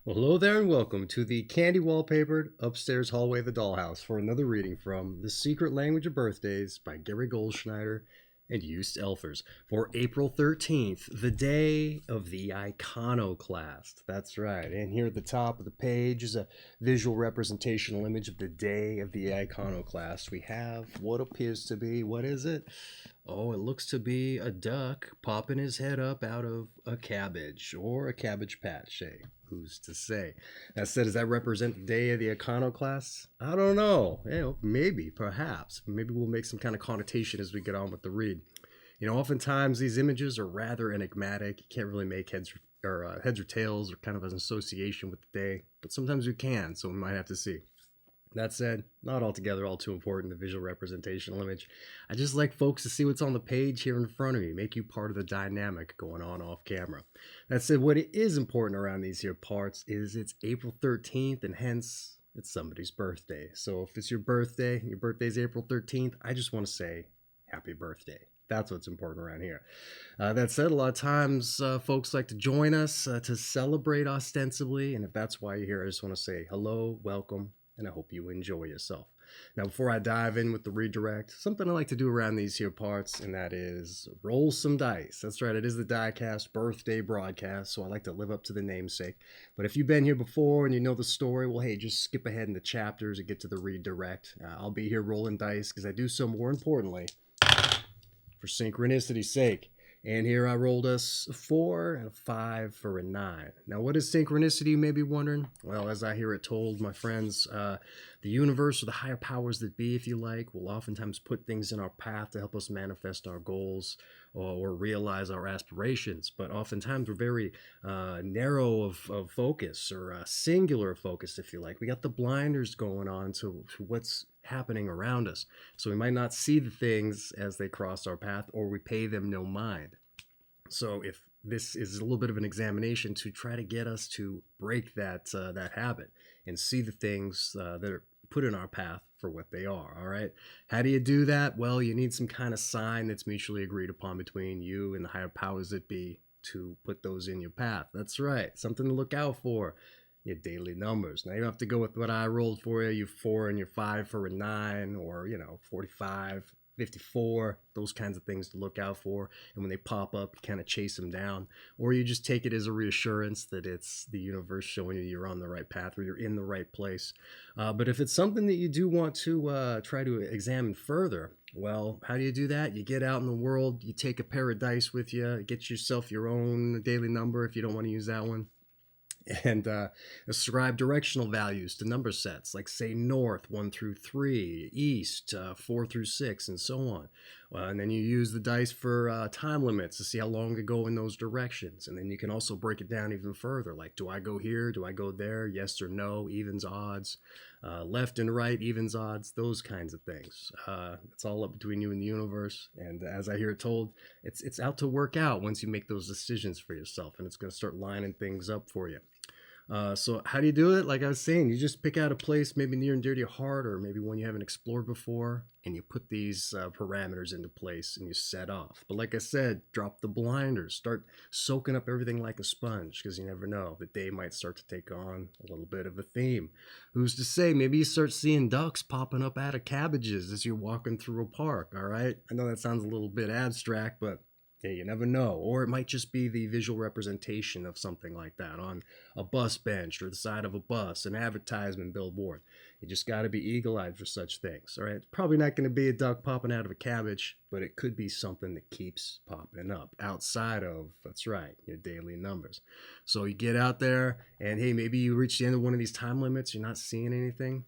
Well, hello there and welcome to the candy wallpapered upstairs hallway of the dollhouse for another reading from The Secret Language of Birthdays by Gary Goldschneider and Joost Elfers for April 13th, the day of the Iconoclast. That's right. And here at the top of the page is a visual representational image of the day of the Iconoclast. We have what appears to be, what is it? Oh, it looks to be a duck popping his head up out of a cabbage or a cabbage patch. Hey, who's to say? That said, does that represent the day of the Iconoclast? I don't know. Maybe, perhaps. Maybe we'll make some kind of connotation as we get on with the read. Oftentimes these images are rather enigmatic. You can't really make heads or tails or kind of an association with the day, but sometimes we can, so we might have to see. That said, not altogether all too important, the visual representational image. I just like folks to see what's on the page here in front of me, make you part of the dynamic going on off camera. That said, what is important around these here parts is it's April 13th, and hence it's somebody's birthday. So if it's your birthday, and your birthday's April 13th, I just want to say happy birthday. That's what's important around here. That said, a lot of times folks like to join us to celebrate ostensibly, and if that's why you're here, I just want to say hello, welcome, and I hope you enjoy yourself. Now, before I dive in with the redirect, something I like to do around these here parts, and that is roll some dice. That's right, it is the Diecast birthday broadcast, so I like to live up to the namesake. But if you've been here before and you know the story, well, hey, just skip ahead in the chapters and get to the redirect. I'll be here rolling dice because I do so more importantly for synchronicity's sake. And here I rolled us a 4 and a 5 for a 9. Now, what is synchronicity, you may be wondering? Well, as I hear it told, my friends, the universe, or the higher powers that be, if you like, will oftentimes put things in our path to help us manifest our goals or realize our aspirations. But oftentimes we're very narrow of focus, or singular focus, if you like. We got the blinders going on to what's happening around us. So we might not see the things as they cross our path, or we pay them no mind. So if this is a little bit of an examination to try to get us to break that habit and see the things that are put in our path for what they are. All right. How do you do that? Well, you need some kind of sign that's mutually agreed upon between you and the higher powers that be to put those in your path. That's right. Something to look out for. Your daily numbers. Now you don't have to go with what I rolled for you, your 4 and your 5 for a 9, or 45, 54, those kinds of things to look out for. And when they pop up, you kind of chase them down, or you just take it as a reassurance that it's the universe showing you you're on the right path or you're in the right place. But if it's something that you do want to try to examine further, well, how do you do that? You get out in the world, you take a pair of dice with you, get yourself your own daily number if you don't want to use that one, and ascribe directional values to number sets, like say north 1 through 3, east 4 through 6, and so on. And then you use the dice for time limits to see how long to go in those directions. And then you can also break it down even further, like do I go here, do I go there, yes or no, evens, odds, left and right, evens, odds, those kinds of things. It's all up between you and the universe. And as I hear it told, it's out to work out once you make those decisions for yourself, and it's going to start lining things up for you. So how do you do it? Like I was saying, you just pick out a place maybe near and dear to your heart, or maybe one you haven't explored before, and you put these parameters into place and you set off. But like I said, drop the blinders, start soaking up everything like a sponge, because you never know, the day might start to take on a little bit of a theme. Who's to say? Maybe you start seeing ducks popping up out of cabbages as you're walking through a park. All right, I know that sounds a little bit abstract, but yeah, you never know. Or it might just be the visual representation of something like that on a bus bench or the side of a bus, an advertisement billboard. You just got to be eagle-eyed for such things. All right, it's probably not going to be a duck popping out of a cabbage, but it could be something that keeps popping up outside of, that's right, your daily numbers. So you get out there and hey, maybe you reach the end of one of these time limits, you're not seeing anything.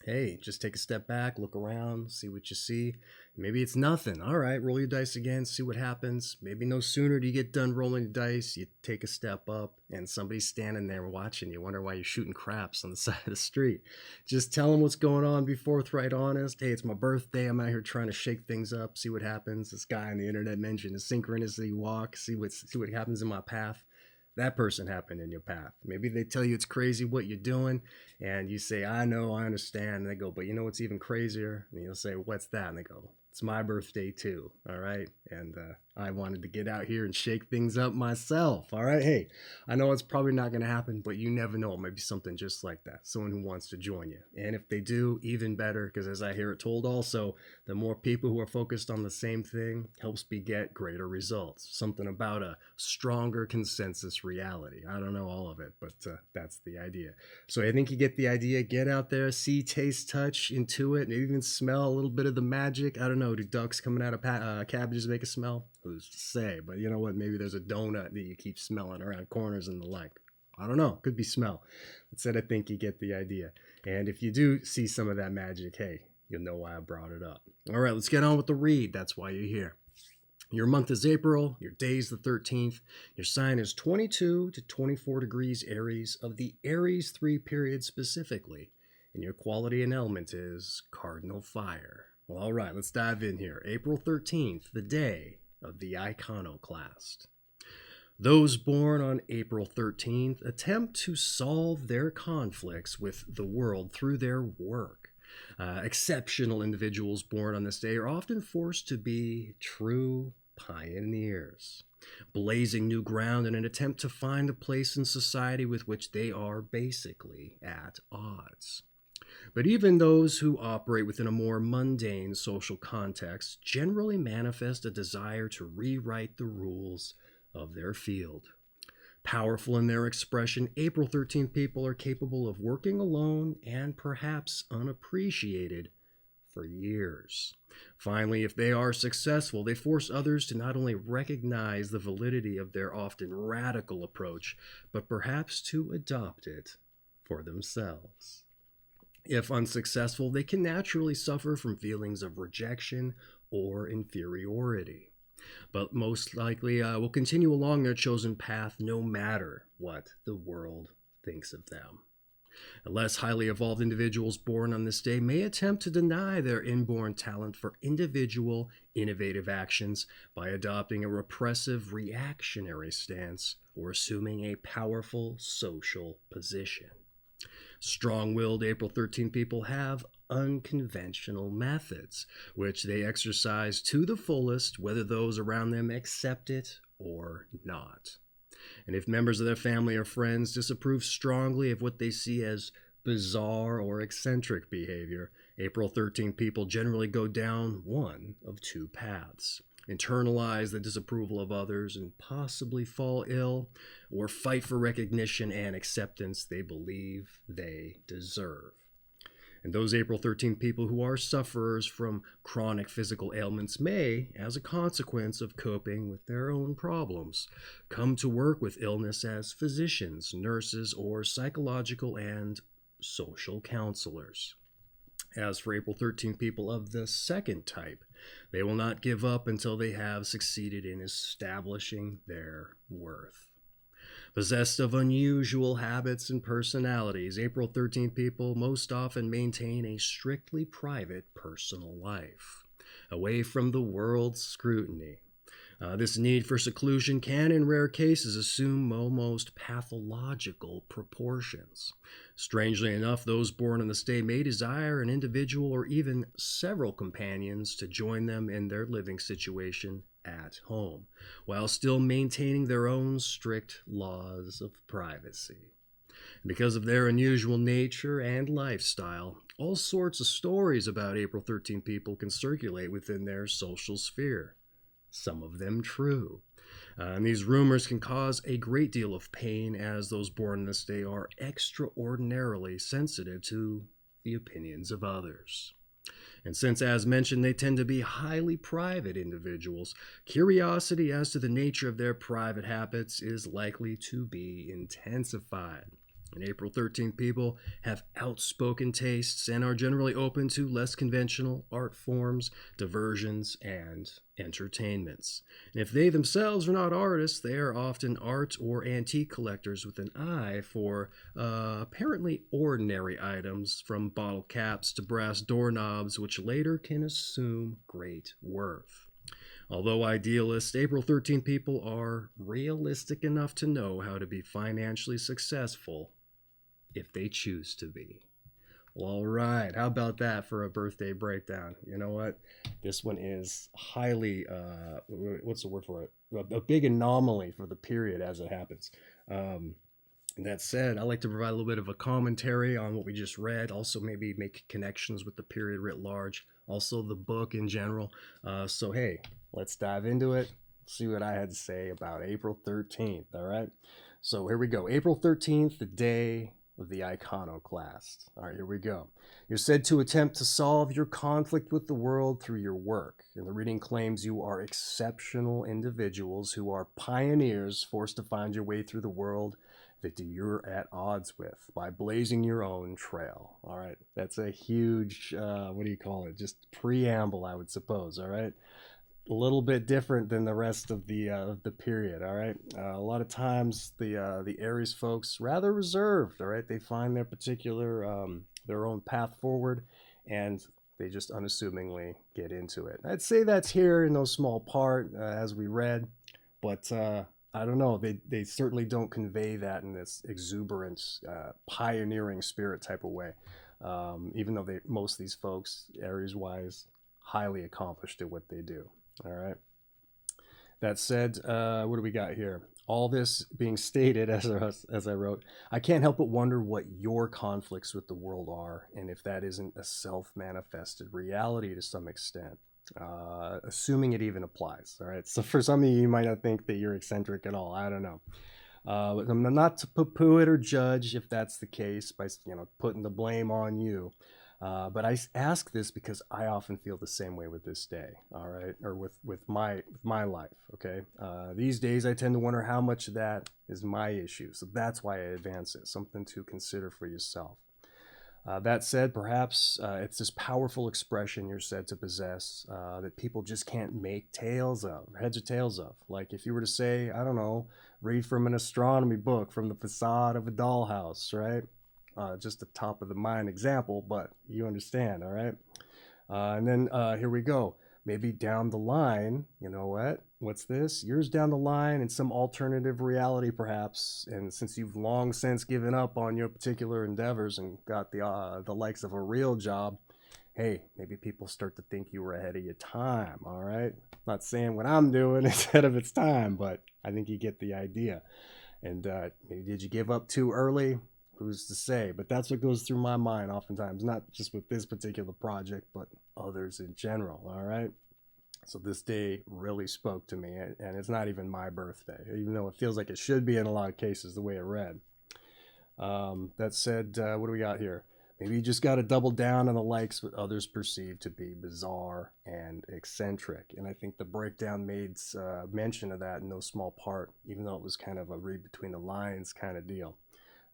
Hey, just take a step back, look around, see what you see. Maybe it's nothing. All right, roll your dice again, see what happens. Maybe no sooner do you get done rolling your dice, you take a step up, and somebody's standing there watching you. Wonder why you're shooting craps on the side of the street. Just tell them what's going on, be forthright, honest. Hey, it's my birthday. I'm out here trying to shake things up, see what happens. This guy on the internet mentioned a synchronicity walk, see what happens in my path. That person happened in your path. Maybe they tell you it's crazy what you're doing, and you say, I know, I understand. And they go, but you know what's even crazier? And you'll say, what's that? And they go, it's my birthday too. All right. And I wanted to get out here and shake things up myself. All right. Hey, I know it's probably not going to happen, but you never know. It might be something just like that. Someone who wants to join you. And if they do, even better, because as I hear it told also, the more people who are focused on the same thing helps beget greater results. Something about a stronger consensus reality. I don't know all of it, but that's the idea. So I think you get the idea. Get out there, see, taste, touch, intuit, and even smell a little bit of the magic. I don't know. Do ducks coming out of cabbages make a smell? Who's to say? But you know what? Maybe there's a donut that you keep smelling around corners and the like. I don't know. Could be smell. Instead, I think you get the idea. And if you do see some of that magic, hey, you'll know why I brought it up. All right, let's get on with the read. That's why you're here. Your month is April. Your day is the 13th. Your sign is 22 to 24 degrees Aries of the Aries III period specifically. And your quality and element is Cardinal Fire. Well, all right, let's dive in here. April 13th, the day of the Iconoclast. Those born on April 13th attempt to solve their conflicts with the world through their work. Exceptional individuals born on this day are often forced to be true pioneers, blazing new ground in an attempt to find a place in society with which they are basically at odds. But even those who operate within a more mundane social context generally manifest a desire to rewrite the rules of their field. Powerful in their expression, April 13th people are capable of working alone and perhaps unappreciated for years. Finally, if they are successful, they force others to not only recognize the validity of their often radical approach, but perhaps to adopt it for themselves. If unsuccessful, they can naturally suffer from feelings of rejection or inferiority, but most likely will continue along their chosen path no matter what the world thinks of them. Less highly evolved individuals born on this day may attempt to deny their inborn talent for individual, innovative actions by adopting a repressive, reactionary stance or assuming a powerful social position. Strong-willed April 13 people have unconventional methods, which they exercise to the fullest, whether those around them accept it or not. And if members of their family or friends disapprove strongly of what they see as bizarre or eccentric behavior, April 13 people generally go down one of two paths: internalize the disapproval of others and possibly fall ill, or fight for recognition and acceptance they believe they deserve. And those April 13 people who are sufferers from chronic physical ailments may, as a consequence of coping with their own problems, come to work with illness as physicians, nurses, or psychological and social counselors. As for April 13 people of the second type, they will not give up until they have succeeded in establishing their worth. Possessed of unusual habits and personalities, April 13 people most often maintain a strictly private personal life, away from the world's scrutiny. This need for seclusion can, in rare cases, assume almost pathological proportions. Strangely enough, those born in this day may desire an individual or even several companions to join them in their living situation at home, while still maintaining their own strict laws of privacy. Because of their unusual nature and lifestyle, all sorts of stories about April 13 people can circulate within their social sphere. Some of them true. And these rumors can cause a great deal of pain, as those born this day are extraordinarily sensitive to the opinions of others. And since, as mentioned, they tend to be highly private individuals, curiosity as to the nature of their private habits is likely to be intensified. And April 13 people have outspoken tastes and are generally open to less conventional art forms, diversions, and entertainments. And if they themselves are not artists, they are often art or antique collectors with an eye for apparently ordinary items, from bottle caps to brass doorknobs, which later can assume great worth. Although idealists, April 13 people are realistic enough to know how to be financially successful if they choose to be. Well, all right. How about that for a birthday breakdown? You know what? This one is highly, what's the word for it? A big anomaly for the period as it happens. Um, that said, I like to provide a little bit of a commentary on what we just read, also maybe make connections with the period writ large, also the book in general. So, hey, let's dive into it, see what I had to say about April 13th, all right? So, here we go. April 13th, the day of the Iconoclast. All right, here we go. You're said to attempt to solve your conflict with the world through your work. And the reading claims you are exceptional individuals who are pioneers forced to find your way through the world that you're at odds with by blazing your own trail. All right, that's a huge, what do you call it? Just preamble, I would suppose. All right, a little bit different than the rest of the period. All right, a lot of times the Aries folks rather reserved. All right, they find their own path forward, and they just unassumingly get into it. I'd say that's here in no small part, as we read, but I don't know. They certainly don't convey that in this exuberant, pioneering spirit type of way. Even though most of these folks, Aries wise, highly accomplished at what they do. All right. That said, what do we got here? All this being stated, as I wrote, I can't help but wonder what your conflicts with the world are, and if that isn't a self-manifested reality to some extent. Assuming it even applies. All right. So for some of you, you might not think that you're eccentric at all. I don't know. I'm not to poo-poo it or judge if that's the case by putting the blame on you. But I ask this because I often feel the same way with this day. All right, or with my life. Okay. These days, I tend to wonder how much of that is my issue. So that's why I advance it. Something to consider for yourself. That said, perhaps it's this powerful expression you're said to possess that people just can't make heads or tails of. Like if you were to say, I don't know, read from an astronomy book from the facade of a dollhouse, right? Just a top of the mind example, but you understand, all right? And then here we go. Maybe down the line, you know what? What's this? Years down the line in some alternative reality, perhaps. And since you've long since given up on your particular endeavors and got the likes of a real job, hey, maybe people start to think you were ahead of your time, all right? Not saying what I'm doing is ahead of its time, but I think you get the idea. And maybe did you give up too early? Who's to say? But that's what goes through my mind oftentimes, not just with this particular project, but others in general, all right? So this day really spoke to me, and it's not even my birthday, even though it feels like it should be in a lot of cases the way it read. That said, what do we got here? Maybe you just got to double down on the likes what others perceive to be bizarre and eccentric. And I think the breakdown made mention of that in no small part, even though it was kind of a read between the lines kind of deal.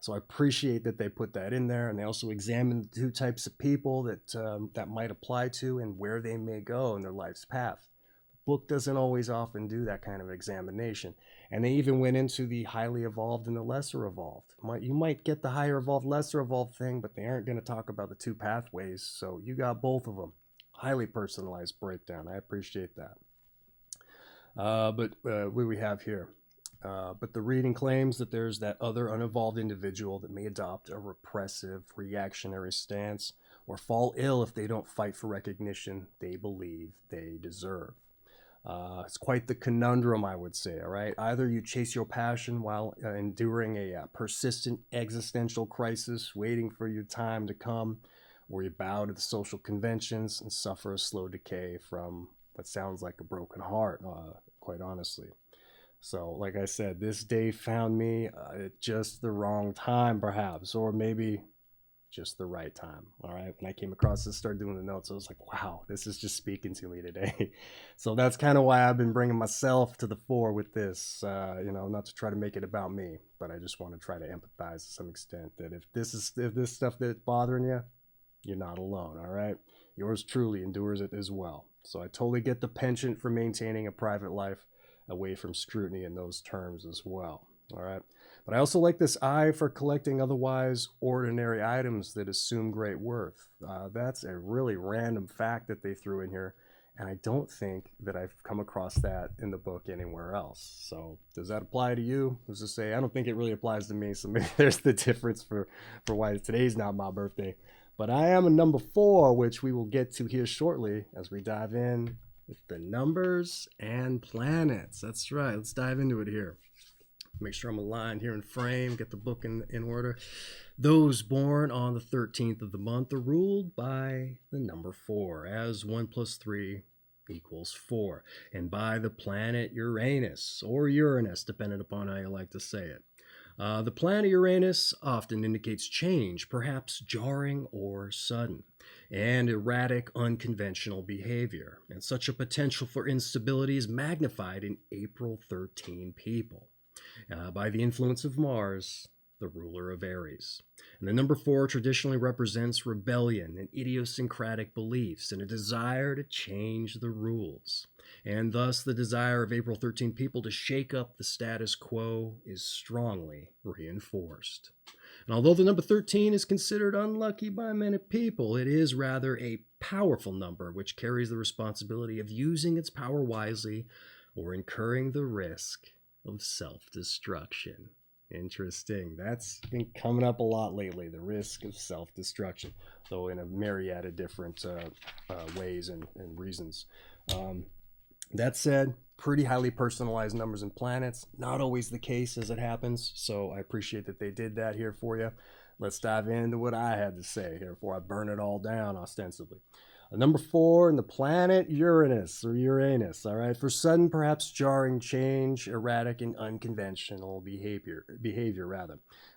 So I appreciate that they put that in there, and they also examined the two types of people that might apply to and where they may go in their life's path. The book doesn't always often do that kind of examination, and they even went into the highly evolved and the lesser evolved. You might get the higher evolved, lesser evolved thing, but they aren't going to talk about the two pathways, so you got both of them. Highly personalized breakdown. I appreciate that. But what do we have here? But the reading claims that there's that other unevolved individual that may adopt a repressive, reactionary stance or fall ill if they don't fight for recognition they believe they deserve. It's quite the conundrum, I would say, all right? Either you chase your passion while enduring a persistent existential crisis, waiting for your time to come, or you bow to the social conventions and suffer a slow decay from what sounds like a broken heart, quite honestly. So, like I said, this day found me at just the wrong time, perhaps, or maybe just the right time. All right. When I came across this, started doing the notes, I was like, wow, this is just speaking to me today. So that's kind of why I've been bringing myself to the fore with this, not to try to make it about me, but I just want to try to empathize to some extent that if this stuff that's bothering you, you're not alone. All right. Yours truly endures it as well. So I totally get the penchant for maintaining a private life away from scrutiny in those terms as well. All right. But I also like this eye for collecting otherwise ordinary items that assume great worth. That's a really random fact that they threw in here. And I don't think that I've come across that in the book anywhere else. So does that apply to you? Who's to say? I don't think it really applies to me. So maybe there's the difference for why today's not my birthday. But I am a number 4, which we will get to here shortly as we dive in with the numbers and planets. That's right. Let's dive into it here. Make sure I'm aligned here in frame, get the book in order. Those born on the 13th of the month are ruled by the number 4, as 1 plus 3 equals 4, and by the planet Uranus, or Uranus, depending upon how you like to say it. The planet Uranus often indicates change, perhaps jarring or sudden, and erratic, unconventional behavior. And such a potential for instability is magnified in April 13 people by the influence of Mars, the ruler of Aries. And the number 4 traditionally represents rebellion and idiosyncratic beliefs and a desire to change the rules. And thus, the desire of April 13 people to shake up the status quo is strongly reinforced. And although the number 13 is considered unlucky by many people, it is rather a powerful number which carries the responsibility of using its power wisely or incurring the risk of self-destruction. Interesting. That's been coming up a lot lately, the risk of self-destruction, though in a myriad of different ways and reasons. That said, pretty highly personalized numbers and planets. Not always the case as it happens, so I appreciate that they did that here for you. Let's dive into what I had to say here before I burn it all down ostensibly. Number 4 in the planet Uranus, or Uranus, all right, for sudden, perhaps jarring change, erratic and unconventional behavior,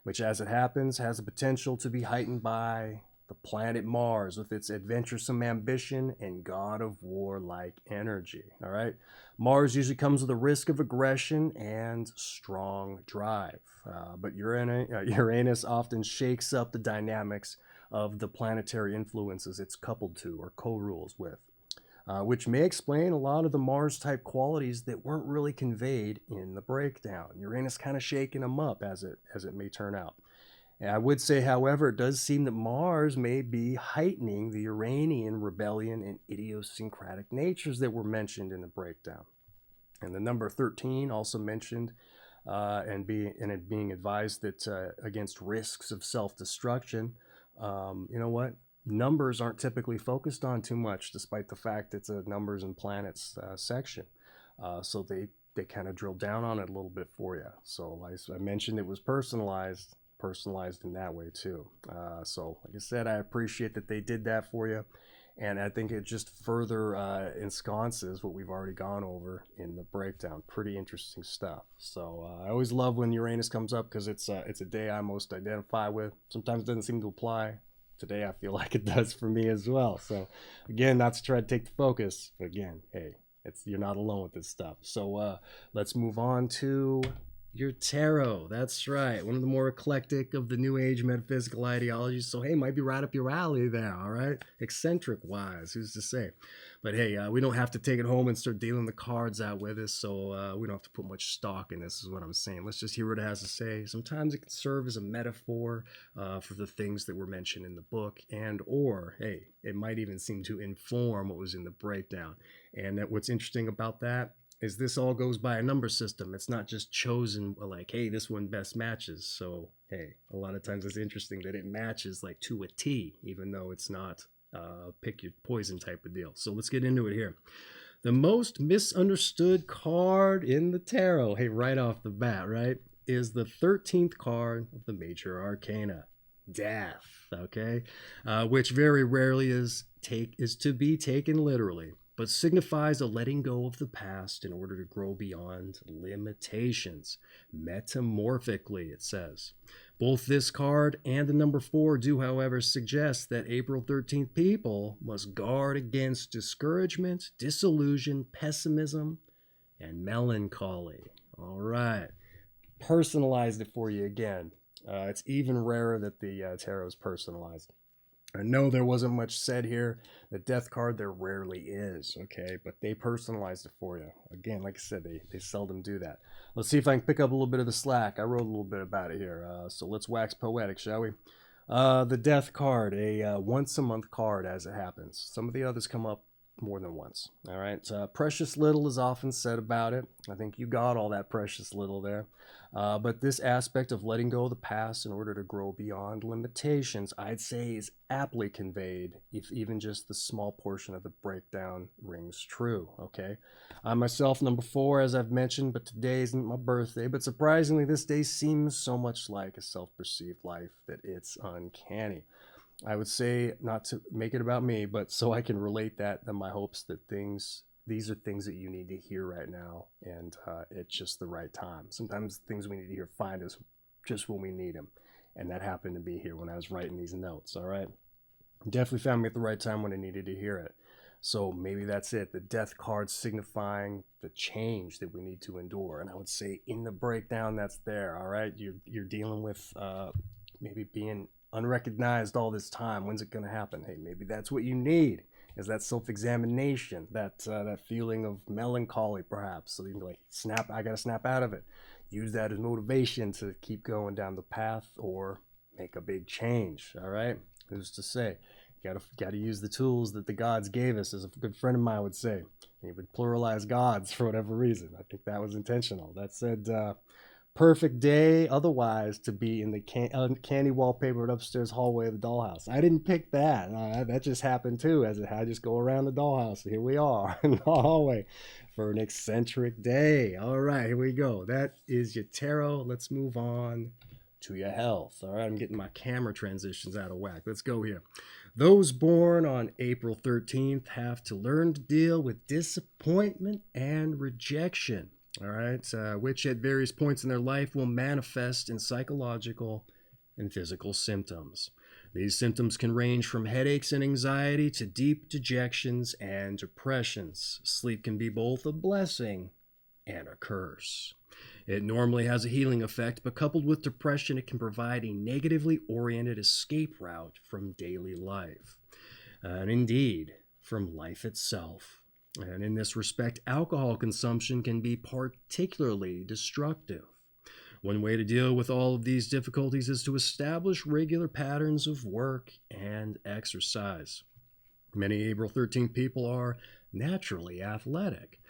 which as it happens has the potential to be heightened by the planet Mars with its adventuresome ambition and god of war-like energy, all right? Mars usually comes with a risk of aggression and strong drive, but Uranus often shakes up the dynamics of the planetary influences it's coupled to or co-rules with, which may explain a lot of the Mars-type qualities that weren't really conveyed in the breakdown. Uranus kind of shaking them up as it may turn out. And I would say, however, it does seem that Mars may be heightening the Uranian rebellion and idiosyncratic natures that were mentioned in the breakdown. And the number 13 also mentioned and it being advised that against risks of self-destruction. You know what? Numbers aren't typically focused on too much, despite the fact it's a numbers and planets section. So they kind of drill down on it a little bit for you. So as I mentioned, it was personalized in that way too. So like I said, I appreciate that they did that for you. And I think it just further ensconces what we've already gone over in the breakdown. Pretty interesting stuff. So I always love when Uranus comes up because it's a day I most identify with. Sometimes it doesn't seem to apply. Today I feel like it does for me as well. So again, not to try to take the focus, but again, hey, you're not alone with this stuff. So let's move on to your tarot. That's right. One of the more eclectic of the New Age metaphysical ideologies. So, hey, might be right up your alley there, all right? Eccentric wise, who's to say? But hey, we don't have to take it home and start dealing the cards out with us, so we don't have to put much stock in this, is what I'm saying. Let's just hear what it has to say. Sometimes it can serve as a metaphor for the things that were mentioned in the book, or, hey, it might even seem to inform what was in the breakdown. And what's interesting about that is this all goes by a number system. It's not just chosen like, hey, this one best matches. So, hey, a lot of times it's interesting that it matches like to a T, even though it's not pick your poison type of deal. So let's get into it here. The most misunderstood card in the tarot, hey, right off the bat, right, is the 13th card of the major arcana, Death, okay, which very rarely is to be taken literally, but signifies a letting go of the past in order to grow beyond limitations. Metamorphically, it says. Both this card and the number 4 do, however, suggest that April 13th people must guard against discouragement, disillusion, pessimism, and melancholy. All right. Personalized it for you again. It's even rarer that the tarot is personalized. I know there wasn't much said here. The death card, there rarely is, okay? But they personalized it for you. Again, like I said, they seldom do that. Let's see if I can pick up a little bit of the slack. I wrote a little bit about it here. So let's wax poetic, shall we? The death card, a once-a-month card as it happens. Some of the others come up more than once. All right. Precious little is often said about it. I think you got all that precious little there. But this aspect of letting go of the past in order to grow beyond limitations, I'd say, is aptly conveyed if even just the small portion of the breakdown rings true. Okay. I myself, number 4, as I've mentioned, but today isn't my birthday. But surprisingly, this day seems so much like a self-perceived life that it's uncanny. I would say, not to make it about me, but so I can relate that in my hopes that these are things that you need to hear right now, and it's just the right time. Sometimes things we need to hear find us just when we need them, and that happened to be here when I was writing these notes, all right? Definitely found me at the right time when I needed to hear it. So maybe that's it, the death card signifying the change that we need to endure. And I would say in the breakdown, that's there, all right? You're dealing with maybe being unrecognized all this time. When's it going to happen? Hey, maybe that's what you need, is that self-examination, that feeling of melancholy perhaps, so you can be like, snap, I gotta snap out of it. Use that as motivation to keep going down the path or make a big change. All right, who's to say? You gotta use the tools that the gods gave us, as a good friend of mine would say. He would pluralize gods for whatever reason. I think that was intentional. That said, perfect day otherwise to be in the candy wallpapered upstairs hallway of the dollhouse. I didn't pick that. That just happened too, as I just go around the dollhouse. Here we are in the hallway for an eccentric day. All right, here we go. That is your tarot. Let's move on to your health. All right, I'm getting my camera transitions out of whack. Let's go here. Those born on April 13th have to learn to deal with disappointment and rejection. All right, which at various points in their life will manifest in psychological and physical symptoms. These symptoms can range from headaches and anxiety to deep dejections and depressions. Sleep can be both a blessing and a curse. It normally has a healing effect, but coupled with depression, it can provide a negatively oriented escape route from daily life, and indeed from life itself. And in this respect, alcohol consumption can be particularly destructive. One way to deal with all of these difficulties is to establish regular patterns of work and exercise. Many April 13th people are naturally athletic.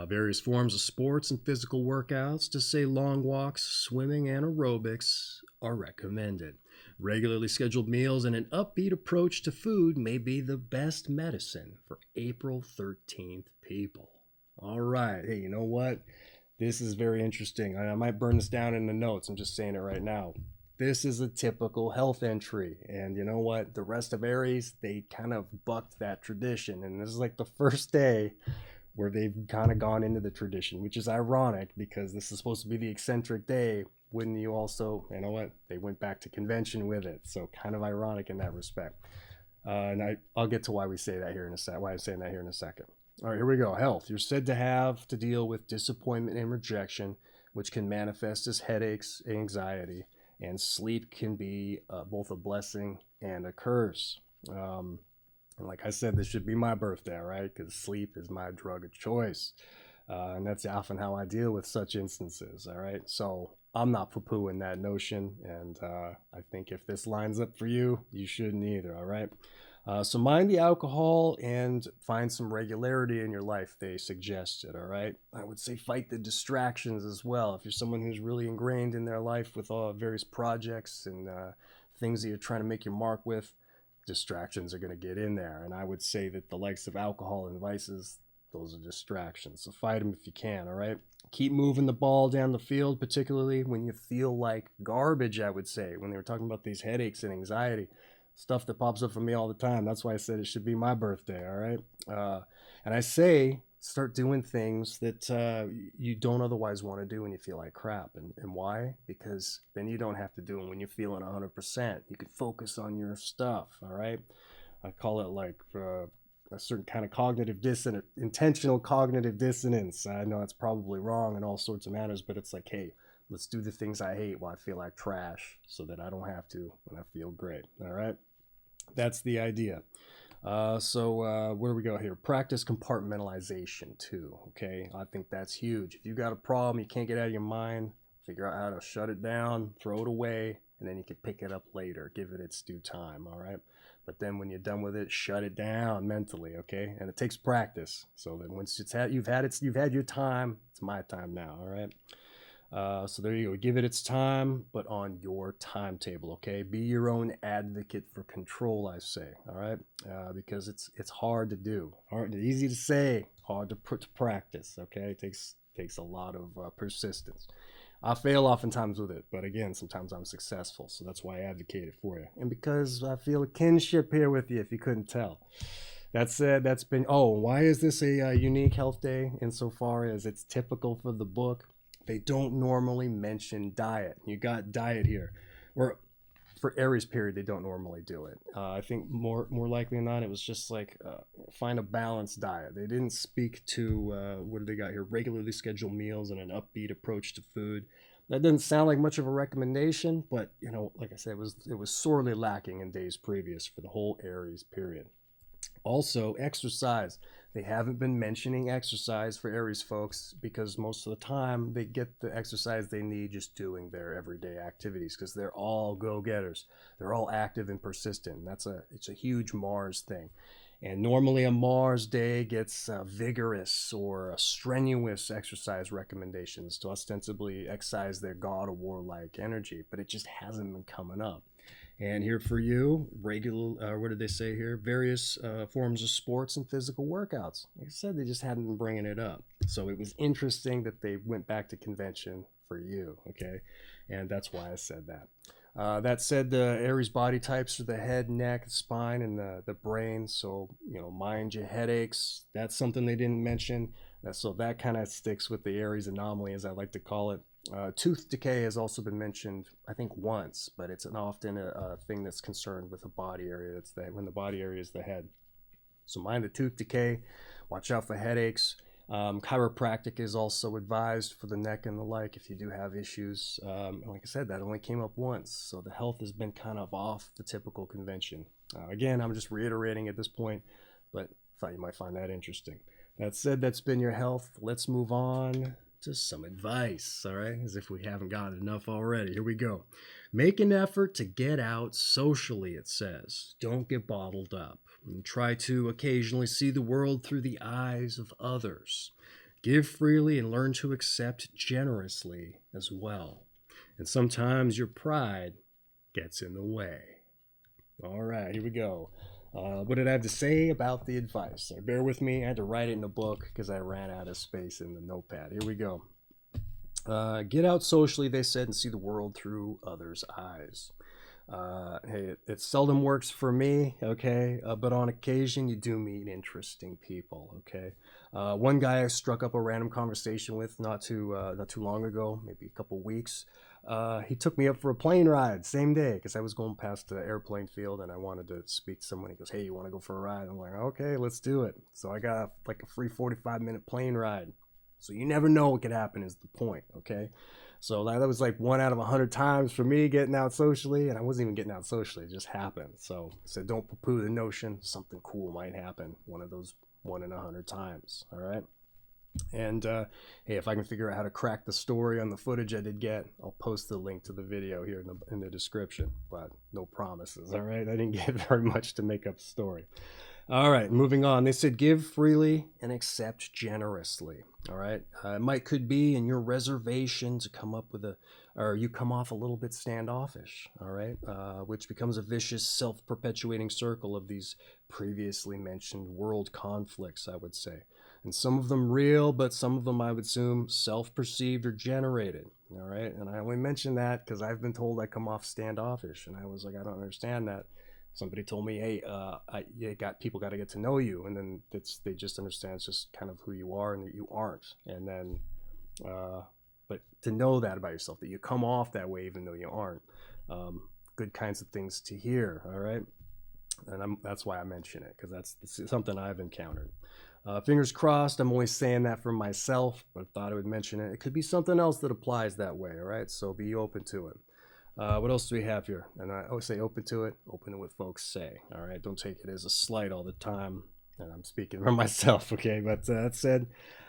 Various forms of sports and physical workouts, to say long walks, swimming, and aerobics, are recommended. Regularly scheduled meals and an upbeat approach to food may be the best medicine for April 13th people. All right. Hey, you know what? This is very interesting. I might burn this down in the notes. I'm just saying it right now. This is a typical health entry. And you know what? The rest of Aries, they kind of bucked that tradition. And this is like the first day where they've kind of gone into the tradition, which is ironic because this is supposed to be the eccentric day. Wouldn't you also, you know what? They went back to convention with it. So kind of ironic in that respect. And I'll get to why we say that here in a sec. Why I'm saying that here in a second. All right, here we go. Health. You're said to have to deal with disappointment and rejection, which can manifest as headaches, anxiety, and sleep can be both a blessing and a curse. And like I said, this should be my birthday, right? Because sleep is my drug of choice. And that's often how I deal with such instances, all right? So I'm not poo-pooing that notion, and I think if this lines up for you, you shouldn't either, all right? So mind the alcohol and find some regularity in your life, they suggested, all right? I would say fight the distractions as well. If you're someone who's really ingrained in their life with all various projects and things that you're trying to make your mark with, distractions are going to get in there. And I would say that the likes of alcohol and vices, those are distractions. So fight them if you can, all right? Keep moving the ball down the field, particularly when you feel like garbage, I would say. When they were talking about these headaches and anxiety, stuff that pops up for me all the time. That's why I said it should be my birthday, all right? And I say start doing things that you don't otherwise want to do when you feel like crap. And why? Because then you don't have to do them when you're feeling 100%. You can focus on your stuff, all right? I call it like a certain kind of cognitive dissonance, intentional cognitive dissonance. I know it's probably wrong in all sorts of manners, but it's like, hey, let's do the things I hate while I feel like trash so that I don't have to when I feel great, all right? That's the idea. So where do we go here? Practice compartmentalization too, okay? I think that's huge. If you got a problem you can't get out of your mind, figure out how to shut it down, throw it away, and then you can pick it up later. Give it its due time, all right? But then when you're done with it, shut it down mentally, okay? And it takes practice. So then once you've had your time, it's my time now, all right? So there you go. Give it its time, but on your timetable, okay? Be your own advocate for control, I say, all right? Because it's hard to do, easy to say, hard to put to practice, okay? It takes a lot of persistence. I fail oftentimes with it, but again, sometimes I'm successful, so that's why I advocate it for you. And because I feel a kinship here with you, if you couldn't tell. That said, that's been, why is this a unique health day insofar as it's typical for the book? They don't normally mention diet. You got diet here. Or for Aries period, they don't normally do it. I think more likely than not, it was just like find a balanced diet. They didn't speak to, what do they got here? Regularly scheduled meals and an upbeat approach to food. That doesn't sound like much of a recommendation, but like I said, it was sorely lacking in days previous for the whole Aries period. Also, exercise. They haven't been mentioning exercise for Aries folks because most of the time they get the exercise they need just doing their everyday activities because they're all go-getters. They're all active and persistent. It's a huge Mars thing. And normally a Mars day gets vigorous or strenuous exercise recommendations to ostensibly excise their god of warlike energy, but it just hasn't been coming up. And here for you, regular, what did they say here? Various forms of sports and physical workouts. Like I said, they just hadn't been bringing it up. So it was interesting that they went back to convention for you, okay? And that's why I said that. That said, the Aries body types are the head, neck, spine, and the brain. So, mind your headaches. That's something they didn't mention. So that kind of sticks with the Aries anomaly, as I like to call it. Tooth decay has also been mentioned, I think, once, but it's often a thing that's concerned with the body area. When the body area is the head. So mind the tooth decay. Watch out for headaches. Chiropractic is also advised for the neck and the like if you do have issues. Like I said, that only came up once, so the health has been kind of off the typical convention. Again, I'm just reiterating at this point, but thought you might find that interesting. That said, that's been your health. Let's move on to some advice, all right? As if we haven't got enough already. Here we go. Make an effort to get out socially, it says. Don't get bottled up. And try to occasionally see the world through the eyes of others. Give freely and learn to accept generously as well. And sometimes your pride gets in the way. All right, here we go. What did I have to say about the advice? Bear with me. I had to write it in a book because I ran out of space in the notepad. Here we go. Get out socially, they said, and see the world through others' eyes. Hey, it seldom works for me, okay? But on occasion, you do meet interesting people, okay? One guy I struck up a random conversation with not too long ago, maybe a couple weeks. He took me up for a plane ride same day because I was going past the airplane field and I wanted to speak to someone. He goes, "Hey, you want to go for a ride?" I'm like, "Okay, let's do it." So I got like a free 45-minute plane ride. So you never know what could happen is the point, okay? So that was like 1 out of 100 times for me getting out socially, and I wasn't even getting out socially, it just happened. So I said, don't poo-poo the notion, something cool might happen one of those 1 in 100 times, all right? And hey, if I can figure out how to crack the story on the footage I did get, I'll post the link to the video here in the description, but no promises, all right? I didn't get very much to make up a story. All right, moving on. They said give freely and accept generously. All right, it could be in your reservation to come up with or you come off a little bit standoffish. All right, which becomes a vicious self-perpetuating circle of these previously mentioned world conflicts, I would say. And some of them real, but some of them I would assume self-perceived or generated. All right, and I only mention that because I've been told I come off standoffish, and I was like, I don't understand that. Somebody told me, hey, people got to get to know you, and then they just understand it's just kind of who you are and that you aren't. And then, but to know that about yourself, that you come off that way even though you aren't, good kinds of things to hear. All right, and that's why I mention it because that's something I've encountered. Fingers crossed. I'm only saying that for myself, but I thought I would mention it. It could be something else that applies that way. All right, so be open to it. What else do we have here? And I always say open to what folks say. All right, don't take it as a slight all the time. And I'm speaking for myself, okay? But that said,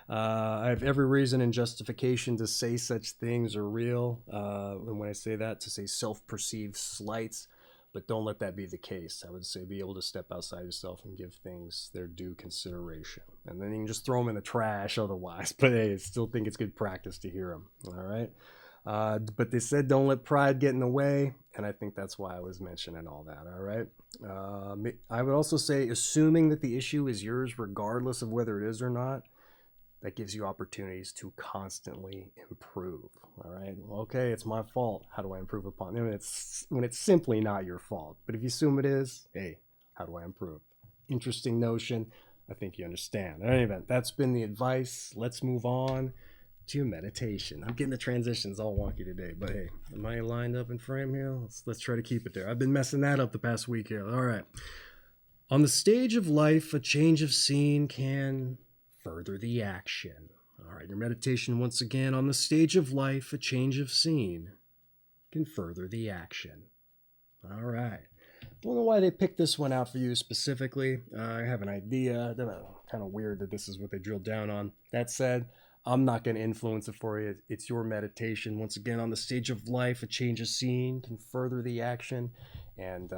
I have every reason and justification to say such things are real. And when I say that, to say self-perceived slights. but don't let that be the case. I would say be able to step outside yourself and give things their due consideration. And then you can just throw them in the trash otherwise. But hey, I still think it's good practice to hear them. All right. But they said don't let pride get in the way. And I think that's why I was mentioning all that. All right. I would also say assuming that the issue is yours, regardless of whether it is or not, that gives you opportunities to constantly improve. All right. Well, okay, it's my fault. How do I improve upon it? When it's simply not your fault. But if you assume it is, hey, how do I improve? Interesting notion. I think you understand. In any event, that's been the advice. Let's move on to meditation. I'm getting the transitions all wonky today, but hey, am I lined up in frame here? Let's try to keep it there. I've been messing that up the past week here. All right. On the stage of life, a change of scene can further the action. All right, your meditation once again. On the stage of life, a change of scene can further the action. All right. Don't know why they picked this one out for you specifically. I have an idea. Kind of weird that this is what they drilled down on. That said, I'm not going to influence it for you. It's your meditation. Once again, on the stage of life, a change of scene can further the action. And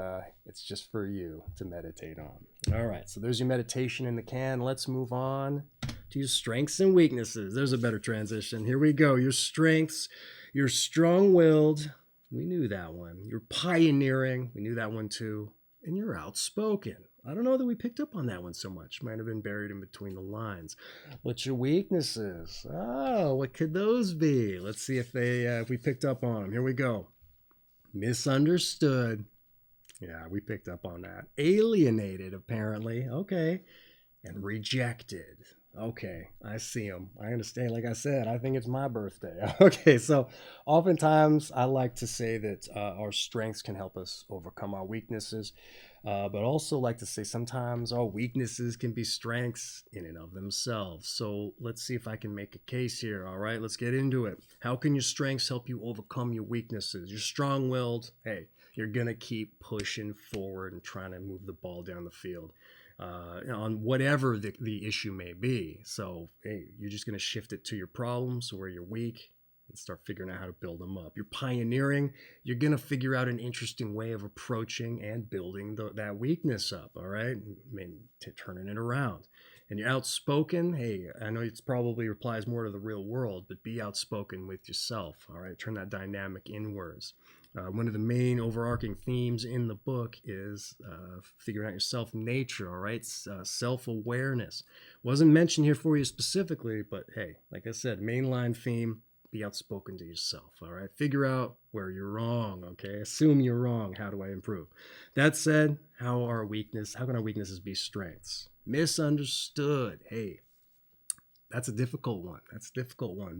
it's just for you to meditate on. All right, so there's your meditation in the can. Let's move on to your strengths and weaknesses. There's a better transition. Here we go. Your strengths, you're strong-willed. We knew that one. You're pioneering. We knew that one too. And you're outspoken. I don't know that we picked up on that one so much. Might have been buried in between the lines. What's your weaknesses? Oh, what could those be? Let's see if we picked up on them. Here we go. Misunderstood. Yeah, we picked up on that. Alienated, apparently. Okay. And rejected. Okay, I see them. I understand. Like I said, I think it's my birthday. Okay, so oftentimes I like to say that our strengths can help us overcome our weaknesses, but also like to say sometimes our weaknesses can be strengths in and of themselves. So let's see if I can make a case here. All right, let's get into it. How can your strengths help you overcome your weaknesses? You're strong-willed. Hey, you're going to keep pushing forward and trying to move the ball down the field on whatever the issue may be. So, hey, you're just going to shift it to your problems where you're weak and start figuring out how to build them up. You're pioneering. You're going to figure out an interesting way of approaching and building that weakness up, all right? I mean, turning it around. And you're outspoken. Hey, I know it probably applies more to the real world, but be outspoken with yourself, all right? Turn that dynamic inwards. One of the main overarching themes in the book is figuring out your self-nature, all right? Self-awareness. Wasn't mentioned here for you specifically, but hey, like I said, mainline theme, be outspoken to yourself, all right? Figure out where you're wrong, okay? Assume you're wrong. How do I improve? That said, how can our weaknesses be strengths? Misunderstood. Hey, that's a difficult one.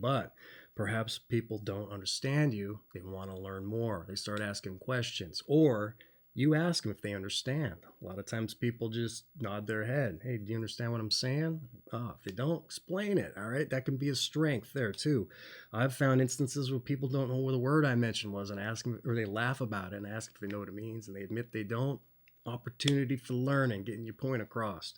But perhaps people don't understand you. They want to learn more. They start asking questions. Or you ask them if they understand. A lot of times people just nod their head. Hey, do you understand what I'm saying? If they don't, explain it. All right. That can be a strength there too. I've found instances where people don't know what the word I mentioned was and ask them, or they laugh about it and ask if they know what it means and they admit they don't. Opportunity for learning, getting your point across.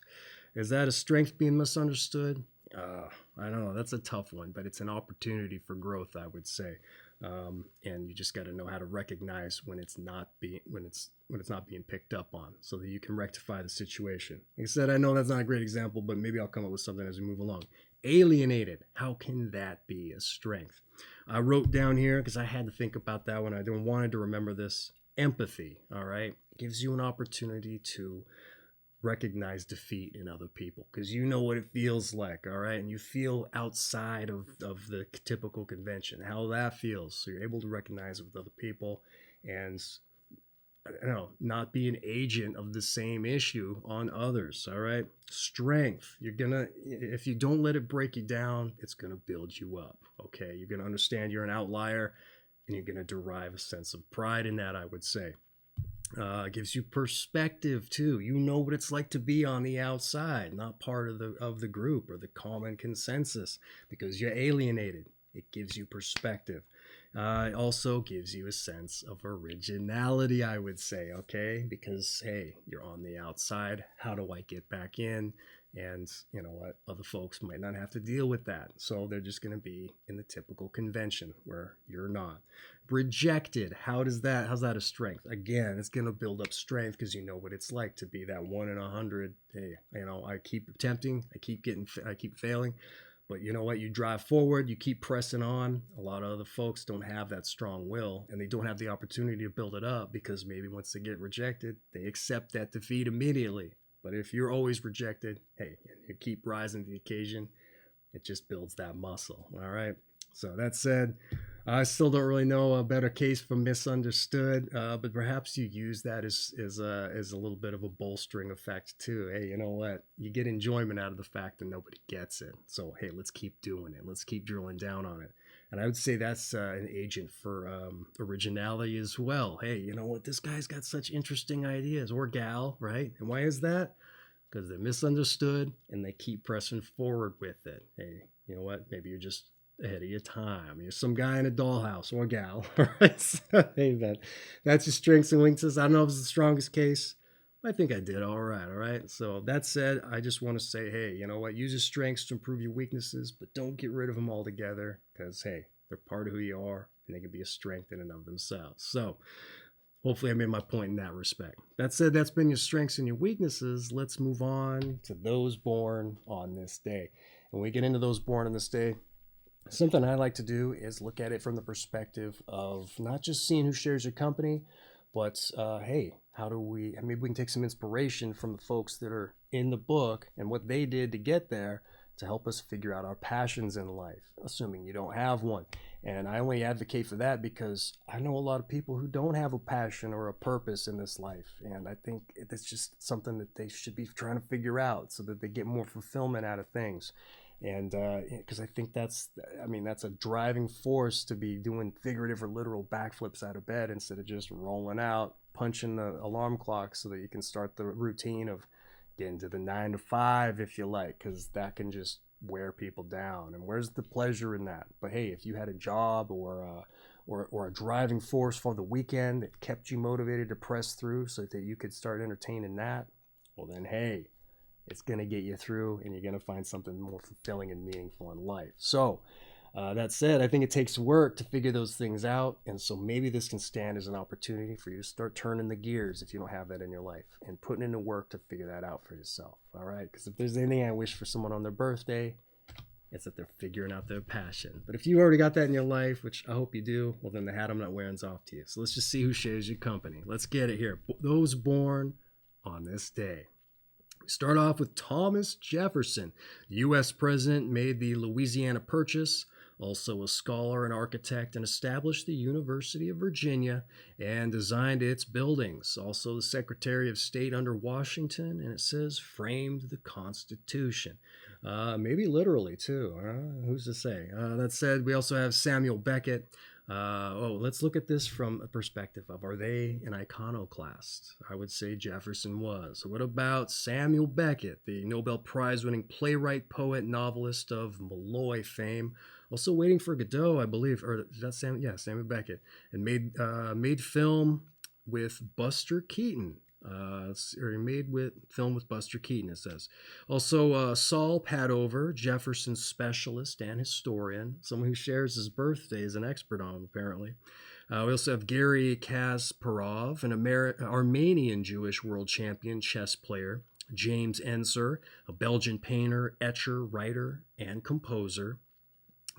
Is that a strength being misunderstood? I don't know. That's a tough one, but it's an opportunity for growth, I would say. And you just got to know how to recognize when it's not being picked up on, so that you can rectify the situation. Like I said, I know that's not a great example, but maybe I'll come up with something as we move along. Alienated. How can that be a strength? I wrote down here because I had to think about that one. I wanted to remember this. Empathy. All right, gives you an opportunity to recognize defeat in other people because you know what it feels like, all right? And you feel outside of the typical convention, how that feels. So you're able to recognize it with other people and, not be an agent of the same issue on others, all right? Strength. If you don't let it break you down, it's going to build you up, okay? You're going to understand you're an outlier and you're going to derive a sense of pride in that, I would say. Gives you perspective too. You know what it's like to be on the outside, not part of the group or the common consensus because you're alienated. It gives you perspective. It also gives you a sense of originality, I would say, okay? Because, hey, you're on the outside. How do I get back in? And you know what? Other folks might not have to deal with that. So they're just going to be in the typical convention where you're not. Rejected. How's that a strength? Again, it's going to build up strength because you know what it's like to be that 1 in 100. Hey, you know, I keep attempting, I keep failing. But you know what? You drive forward, you keep pressing on. A lot of other folks don't have that strong will, and they don't have the opportunity to build it up because maybe once they get rejected, they accept that defeat immediately. But if you're always rejected, hey, and you keep rising to the occasion, it just builds that muscle. All right. So that said, I still don't really know a better case for misunderstood, but perhaps you use that as a little bit of a bolstering effect too. Hey, you know what? You get enjoyment out of the fact that nobody gets it. So hey, let's keep doing it. Let's keep drilling down on it. And I would say that's an agent for originality as well. Hey, you know what? This guy's got such interesting ideas, or gal, right? And why is that? Because they're misunderstood and they keep pressing forward with it. Hey, you know what? Maybe you're just ahead of your time. You're some guy in a dollhouse or gal. Right? So, hey, that's your strengths and weaknesses. I don't know if it's the strongest case. I think I did all right. All right. So that said, I just want to say, hey, you know what? Use your strengths to improve your weaknesses, but don't get rid of them altogether because, hey, they're part of who you are and they can be a strength in and of themselves. So hopefully I made my point in that respect. That said, that's been your strengths and your weaknesses. Let's move on to those born on this day. When we get into those born on this day, something I like to do is look at it from the perspective of not just seeing who shares your company, but hey, maybe we can take some inspiration from the folks that are in the book and what they did to get there to help us figure out our passions in life, assuming you don't have one. And I only advocate for that because I know a lot of people who don't have a passion or a purpose in this life. And I think it's just something that they should be trying to figure out so that they get more fulfillment out of things. And because I think that's a driving force to be doing figurative or literal backflips out of bed instead of just rolling out, punching the alarm clock so that you can start the routine of getting to the 9 to 5 if you like, because that can just wear people down. And where's the pleasure in that? But hey, if you had a job or a driving force for the weekend that kept you motivated to press through so that you could start entertaining that, well then hey, it's going to get you through and you're going to find something more fulfilling and meaningful in life. So that said, I think it takes work to figure those things out. And so maybe this can stand as an opportunity for you to start turning the gears if you don't have that in your life and putting in the work to figure that out for yourself. All right. Because if there's anything I wish for someone on their birthday, it's that they're figuring out their passion. But if you already got that in your life, which I hope you do, well, then the hat I'm not wearing's off to you. So let's just see who shares your company. Let's get it here. Those born on this day. We start off with Thomas Jefferson, U.S. president, made the Louisiana Purchase, also a scholar and architect, and established the University of Virginia and designed its buildings. Also the Secretary of State under Washington, and it says framed the Constitution. Maybe literally too. Who's to say? That said, we also have Samuel Beckett. Let's look at this from a perspective of, are they an iconoclast? I would say Jefferson was. So what about Samuel Beckett, the Nobel Prize-winning playwright, poet, novelist of Malloy fame? Also waiting for Godot, I believe, or is that Sam? Yeah, Samuel Beckett, and made film with Buster Keaton. Film with Buster Keaton, it says. Also, Saul Padover, Jefferson's specialist and historian, someone who shares his birthday as an expert on him, apparently. We also have Garry Kasparov, an Armenian Jewish world champion chess player. James Ensor, a Belgian painter, etcher, writer, and composer.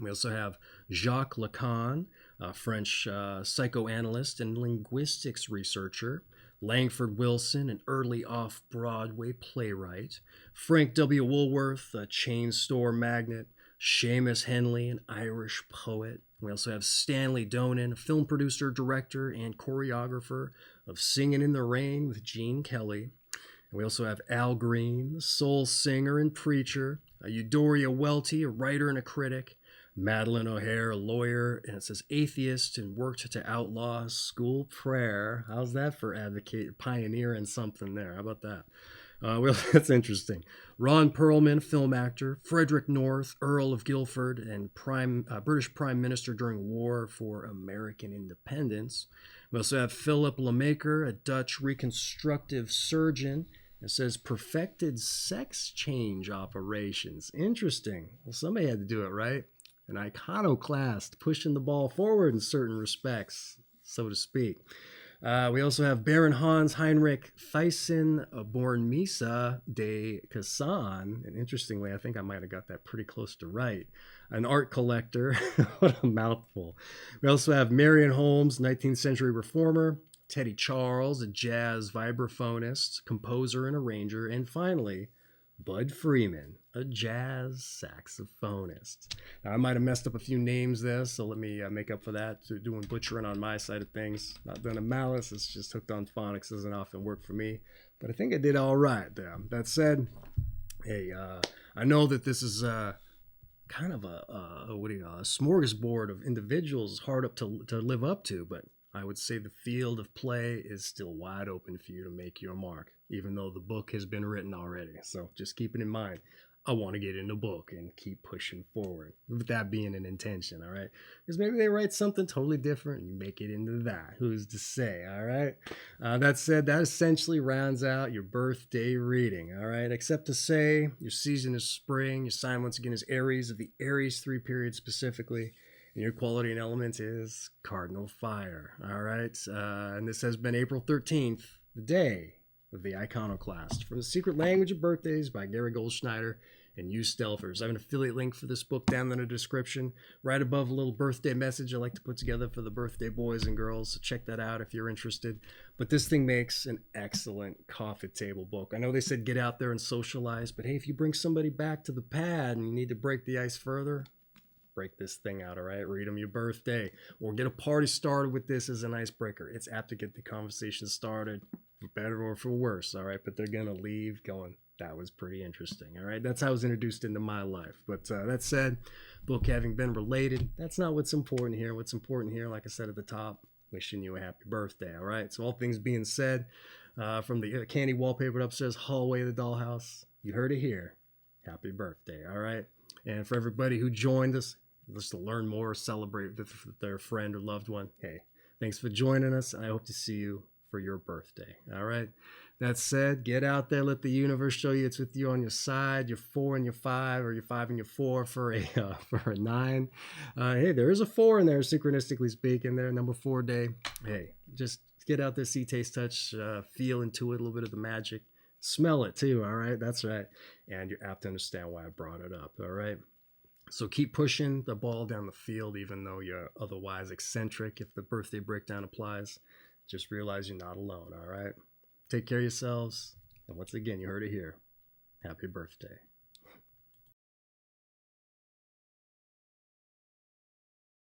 We also have Jacques Lacan, a French psychoanalyst and linguistics researcher. Langford Wilson, an early off-Broadway playwright. Frank W. Woolworth, a chain store magnate. Seamus Henley, an Irish poet. We also have Stanley Donen, a film producer, director, and choreographer of Singin' in the Rain with Gene Kelly. And we also have Al Green, the soul singer and preacher. Eudora Welty, a writer and a critic. Madeline O'Hare, a lawyer, and it says atheist and worked to outlaw school prayer. How's that for pioneering something there? How about that? Well, that's interesting. Ron Perlman, film actor. Frederick North, Earl of Guildford, and British Prime Minister during War for American Independence. We also have Philip Lemaker, a Dutch reconstructive surgeon, It says perfected sex change operations. Interesting. Well, somebody had to do it, right? An iconoclast, pushing the ball forward in certain respects, so to speak. We also have Baron Hans Heinrich Thyssen, born Misa de Cassan. And interestingly, I think I might have got that pretty close to right. An art collector. What a mouthful. We also have Marion Holmes, 19th century reformer. Teddy Charles, a jazz vibraphonist, composer, and arranger. And finally, Bud Freeman, a jazz saxophonist. Now, I might have messed up a few names there, so let me make up for that. Doing butchering on my side of things. Not done a malice, it's just hooked on phonics doesn't often work for me. But I think I did all right there. That said, hey, I know that this is kind of a smorgasbord of individuals hard up to live up to, but I would say the field of play is still wide open for you to make your mark, even though the book has been written already. So just keep it in mind. I want to get in the book and keep pushing forward, with that being an intention, all right? Because maybe they write something totally different and you make it into that. Who's to say, all right? That said, that essentially rounds out your birthday reading, all right? Except to say your season is spring. Your sign, once again, is Aries, of the Aries III period specifically. And your quality and element is Cardinal Fire, all right? And this has been April 13th, the day of the Iconoclast, from The Secret Language of Birthdays by Gary Goldschneider and you Stelfers. I have an affiliate link for this book down in the description. Right above a little birthday message I like to put together for the birthday boys and girls, so check that out if you're interested. But this thing makes an excellent coffee table book. I know they said get out there and socialize, but hey, if you bring somebody back to the pad and you need to break the ice further, break this thing out, all right? Read them your birthday, or get a party started with this as an icebreaker. It's apt to get the conversation started, for better or for worse, all right? But they're going to leave going, that was pretty interesting, all right? That's how I was introduced into my life. But that said, book having been related, that's not what's important here. What's important here, like I said at the top, wishing you a happy birthday, all right? So all things being said, from the candy wallpapered upstairs hallway of the dollhouse, you heard it here. Happy birthday, all right? And for everybody who joined us, just to learn more, celebrate with their friend or loved one, hey, thanks for joining us. I hope to see you for your birthday. All right. That said, get out there. Let the universe show you it's with you on your side. Your 4 and your 5, or your 5 and your 4 for a 9. Hey, there is a 4 in there, synchronistically speaking. There, number 4 day. Hey, just get out there, see, taste, touch, feel into it, a little bit of the magic. Smell it too. All right. That's right. And you're apt to understand why I brought it up. All right. So keep pushing the ball down the field, even though you're otherwise eccentric. If the birthday breakdown applies, just realize you're not alone, all right? Take care of yourselves. And once again, you heard it here. Happy birthday.